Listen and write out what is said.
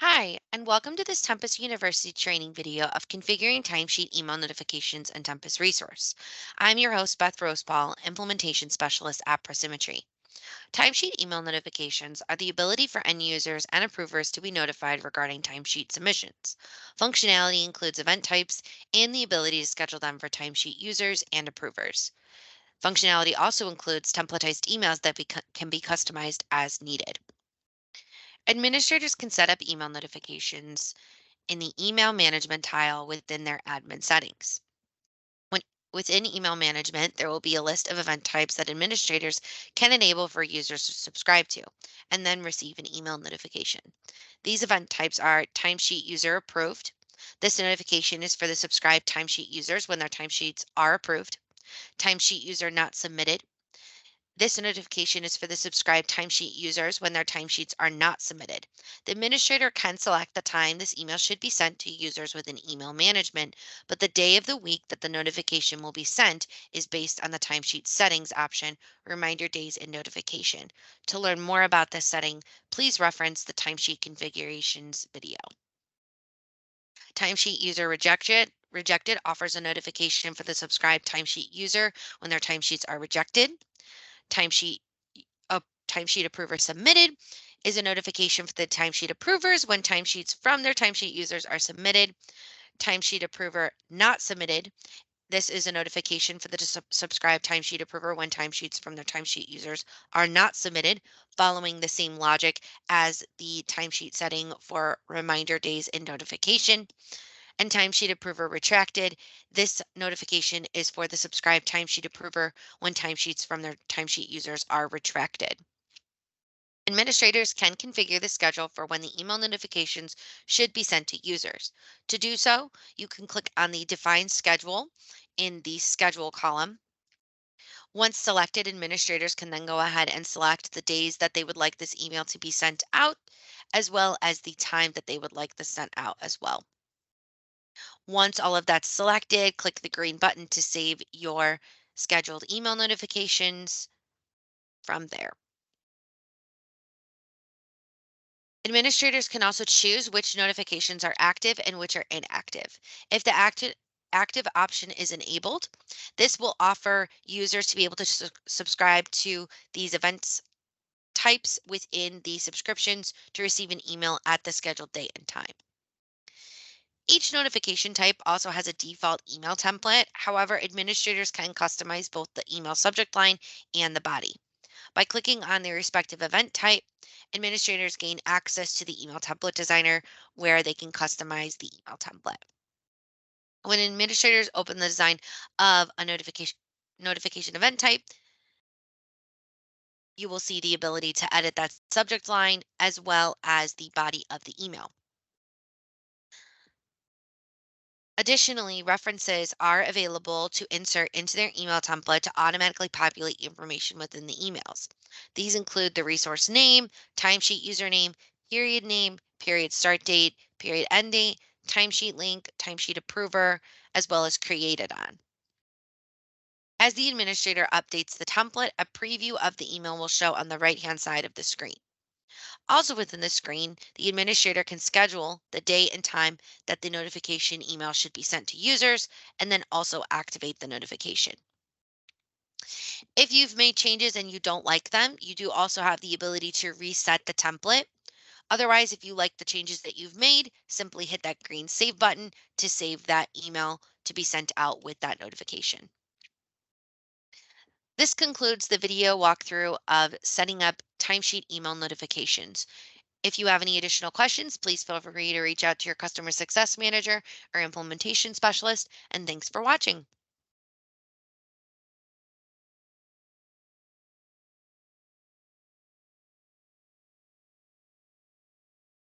Hi, and welcome to this Tempus University training video of configuring timesheet email notifications and Tempus resource. I'm your host, Beth Roseball, Implementation Specialist at Prosymmetry. Timesheet email notifications are the ability for end users and approvers to be notified regarding timesheet submissions. Functionality includes event types and the ability to schedule them for timesheet users and approvers. Functionality also includes templatized emails that can be customized as needed. Administrators can set up email notifications in the email management tile within their admin settings. When, Within email management, there will be a list of event types that administrators can enable for users to subscribe to and then receive an email notification. These event types are timesheet user approved. This notification is for the subscribed timesheet users when their timesheets are approved. Timesheet user not submitted. This notification is for the subscribed timesheet users when their timesheets are not submitted. The administrator can select the time this email should be sent to users within email management, but the day of the week that the notification will be sent is based on the timesheet settings option, reminder days and notification. To learn more about this setting, please reference the timesheet configurations video. Timesheet user rejected offers a notification for the subscribed timesheet user when their timesheets are rejected. Timesheet a timesheet approver submitted is a notification for the timesheet approvers when timesheets from their timesheet users are submitted. Timesheet approver not submitted. This is a notification for the subscribed timesheet approver when timesheets from their timesheet users are not submitted, following the same logic as the timesheet setting for reminder days and notification. And timesheet approver retracted. This notification is for the subscribed timesheet approver when timesheets from their timesheet users are retracted. Administrators can configure the schedule for when the email notifications should be sent to users. To do so, you can click on the Define Schedule in the Schedule column. Once selected, administrators can then go ahead and select the days that they would like this email to be sent out, as well as the time that they would like this sent out as well. Once all of that's selected, click the green button to save your scheduled email notifications from there. Administrators can also choose which notifications are active and which are inactive. If the active option is enabled, this will offer users to be able to subscribe to these events types within the subscriptions to receive an email at the scheduled date and time. Each notification type also has a default email template. However, administrators can customize both the email subject line and the body. By clicking on the respective event type, administrators gain access to the email template designer where they can customize the email template. When administrators open the design of a notification event type, you will see the ability to edit that subject line as well as the body of the email. Additionally, references are available to insert into their email template to automatically populate information within the emails. These include the resource name, timesheet username, period start date, period end date, timesheet link, timesheet approver, as well as created on. As the administrator updates the template, a preview of the email will show on the right-hand side of the screen. Also within the screen, the administrator can schedule the date and time that the notification email should be sent to users and then also activate the notification. If you've made changes and you don't like them, you do also have the ability to reset the template. Otherwise, if you like the changes that you've made, simply hit that green save button to save that email to be sent out with that notification. This concludes the video walkthrough of setting up timesheet email notifications. If you have any additional questions, please feel free to reach out to your customer success manager or implementation specialist. And thanks for watching.